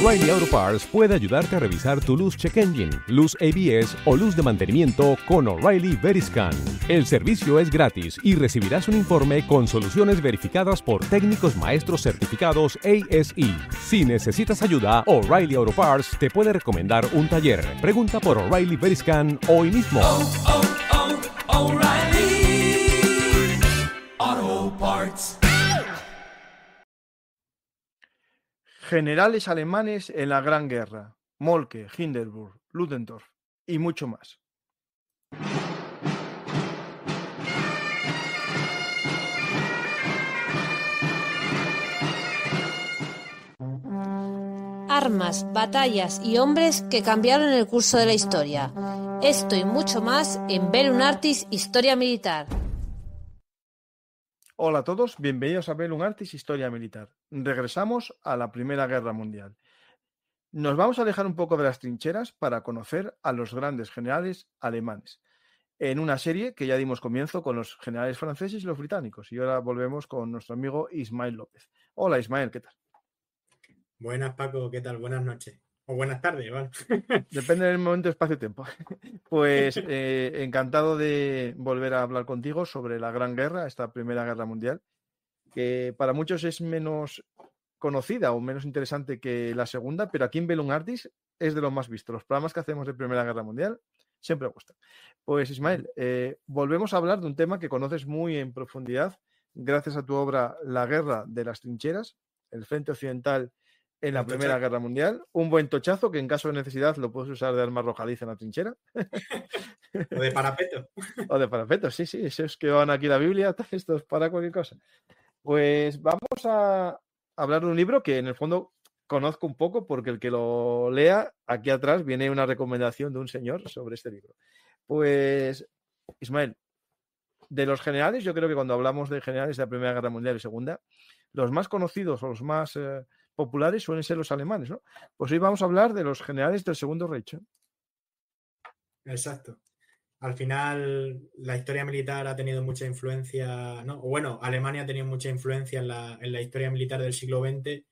O'Reilly Auto Parts puede ayudarte a revisar tu luz check engine, luz ABS o luz de mantenimiento con O'Reilly Veriscan. El servicio es gratis y recibirás un informe con soluciones verificadas por técnicos maestros certificados ASE. Si necesitas ayuda, O'Reilly Auto Parts te puede recomendar un taller. Pregunta por O'Reilly Veriscan hoy mismo. O'Reilly Auto Parts. Generales alemanes en la Gran Guerra: Moltke, Hindenburg, Ludendorff y mucho más. Armas, batallas y hombres que cambiaron el curso de la historia. Esto y mucho más en Bellum Artis Historia Militar. Hola a todos, bienvenidos a Bellum Artis Historia Militar. Regresamos a la Primera Guerra Mundial. Nos vamos a alejar un poco de las trincheras para conocer a los grandes generales alemanes, en una serie que ya dimos comienzo con los generales franceses y los británicos, y ahora volvemos con nuestro amigo Ismael López. Hola Ismael, ¿qué tal? Buenas, Paco, ¿qué tal? Buenas noches. O buenas tardes, ¿vale? Depende del momento, espacio y tiempo. Pues encantado de volver a hablar contigo sobre la Gran Guerra, esta Primera Guerra Mundial, que para muchos es menos conocida o menos interesante que la segunda, pero aquí en Bellum Artis es de lo más visto. Los programas que hacemos de Primera Guerra Mundial siempre gustan. Pues Ismael, volvemos a hablar de un tema que conoces muy en profundidad gracias a tu obra La Guerra de las Trincheras, el Frente Occidental en la Primera Guerra Mundial. Un buen tochazo que en caso de necesidad lo puedes usar de arma arrojadiza en la trinchera. O de parapeto. O de parapeto, sí, esos que van aquí la Biblia, esto es para cualquier cosa. Pues vamos a hablar de un libro que en el fondo conozco un poco porque el que lo lea, aquí atrás viene una recomendación de un señor sobre este libro. Pues, Ismael, de los generales, yo creo que cuando hablamos de generales de la Primera Guerra Mundial y Segunda, los más conocidos o los más populares suelen ser los alemanes, ¿no? Pues hoy vamos a hablar de los generales del Segundo Reich. Exacto. Al final, la historia militar ha tenido mucha influencia, ¿no? O bueno, Alemania ha tenido mucha influencia en la historia militar del siglo XX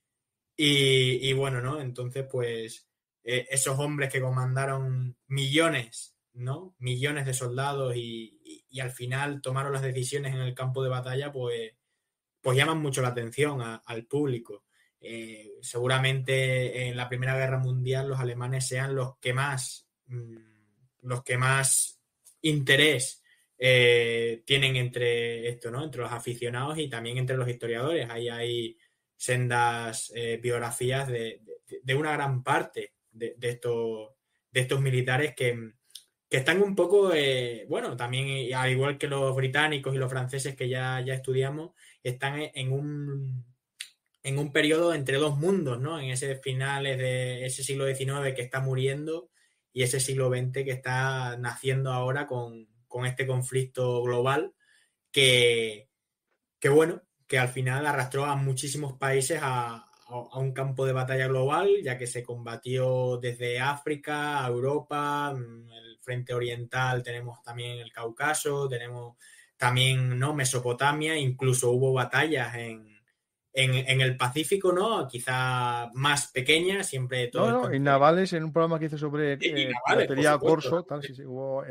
y bueno, ¿no? Entonces, pues, esos hombres que comandaron millones, ¿no? Millones de soldados y al final tomaron las decisiones en el campo de batalla, pues llaman mucho la atención al público. Seguramente en la Primera Guerra Mundial los alemanes sean los que más interés tienen entre esto, ¿no? Entre los aficionados y también entre los historiadores. Ahí hay sendas biografías de una gran parte de estos militares que están un poco, bueno, también al igual que los británicos y los franceses que ya estudiamos, están en un periodo entre dos mundos, ¿no? En ese finales de ese siglo XIX que está muriendo y ese siglo XX que está naciendo ahora con este conflicto global que bueno, que al final arrastró a muchísimos países a un campo de batalla global, ya que se combatió desde África a Europa, el frente oriental, tenemos también el Cáucaso, tenemos también, ¿no? Mesopotamia, incluso hubo batallas en el Pacífico, ¿no? Quizá más pequeñas, siempre todo No, y navales, en un programa que hice sobre piratería corso, tal, sí, hubo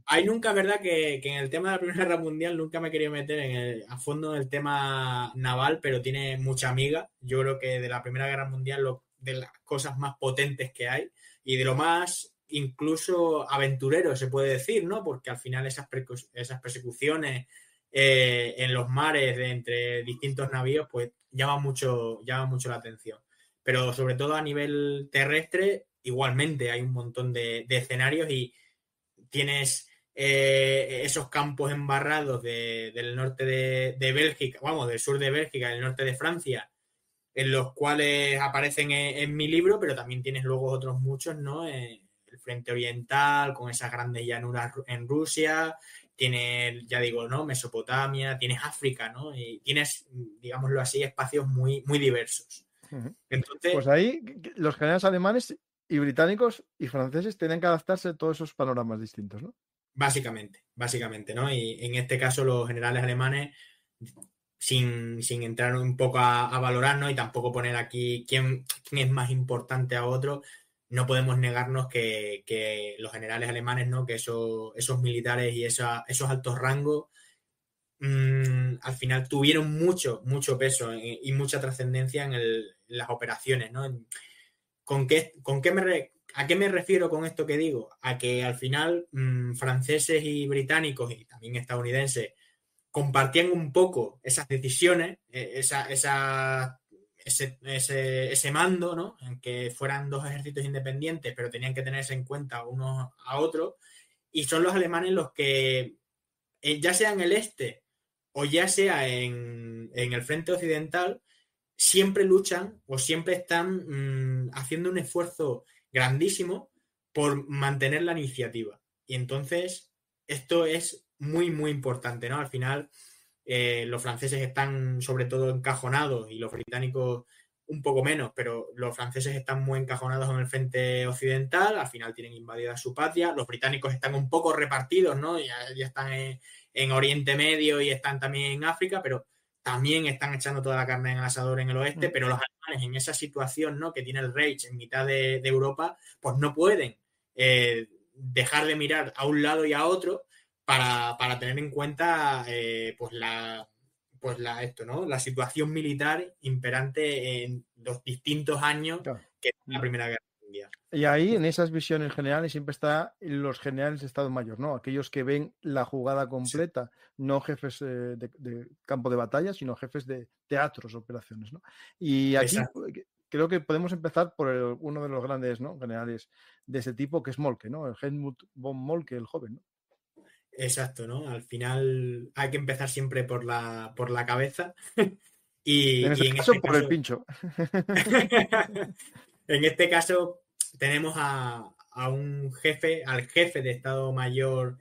Hay nunca, es verdad, que en el tema de la Primera Guerra Mundial nunca me he querido meter a fondo en el tema naval, pero tiene mucha amiga. Yo creo que de la Primera Guerra Mundial, de las cosas más potentes que hay y de lo más incluso aventurero, se puede decir, ¿no? Porque al final esas persecuciones en los mares entre distintos navíos, pues llama mucho la atención. Pero sobre todo a nivel terrestre, igualmente hay un montón de escenarios y tienes esos campos embarrados del norte de Bélgica, vamos, del sur de Bélgica, del norte de Francia, en los cuales aparecen en mi libro, pero también tienes luego otros muchos, ¿no? El frente oriental, con esas grandes llanuras en Rusia, tienes, ya digo, ¿no? Mesopotamia, tienes África, ¿no? Y tienes, digámoslo así, espacios muy, muy diversos. Entonces, pues ahí los generales alemanes y británicos y franceses tienen que adaptarse a todos esos panoramas distintos, ¿no? Básicamente, ¿no? Y en este caso los generales alemanes sin entrar un poco a valorarnos y tampoco poner aquí quién es más importante a otro, no podemos negarnos que los generales alemanes, ¿no? Que esos militares y esos altos rangos al final tuvieron mucho peso y mucha trascendencia en las operaciones, ¿no? ¿A qué me refiero con esto que digo? A que al final franceses y británicos y también estadounidenses compartían un poco esas decisiones, ese mando, ¿no? En que fueran dos ejércitos independientes, pero tenían que tenerse en cuenta unos a otros, y son los alemanes los que, ya sea en el este o ya sea en el frente occidental, siempre luchan o siempre están haciendo un esfuerzo grandísimo por mantener la iniciativa. Y entonces esto es muy, muy importante, ¿no? Al final los franceses están sobre todo encajonados y los británicos un poco menos, pero los franceses están muy encajonados en el frente occidental, al final tienen invadida su patria, los británicos están un poco repartidos, ¿no? Ya están en Oriente Medio y están también en África, pero también están echando toda la carne en el asador en el oeste, pero los alemanes en esa situación, ¿no? Que tiene el Reich en mitad de Europa, pues no pueden dejar de mirar a un lado y a otro para tener en cuenta la situación militar imperante en los distintos años que es la Primera Guerra Mundial. Y ahí, en esas visiones generales, siempre está los generales de Estado Mayor, ¿no? Aquellos que ven la jugada completa, no jefes de campo de batalla, sino jefes de teatros, operaciones, ¿no? Y aquí creo que podemos empezar por uno de los grandes, ¿no? generales de ese tipo, que es Moltke, ¿no? El Helmut von Moltke, el joven, ¿no? Exacto, ¿no? Al final hay que empezar siempre por la cabeza. y en este caso, por el pincho. En este caso tenemos al jefe de Estado Mayor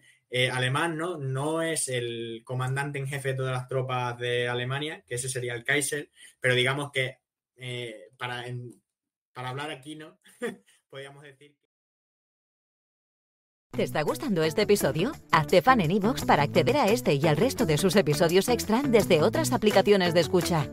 alemán, ¿no? No es el comandante en jefe de todas las tropas de Alemania, que ese sería el Kaiser, pero digamos que para hablar aquí, ¿no? Podríamos decir. ¿Te está gustando este episodio? Hazte fan en iVoox para acceder a este y al resto de sus episodios extra desde otras aplicaciones de escucha.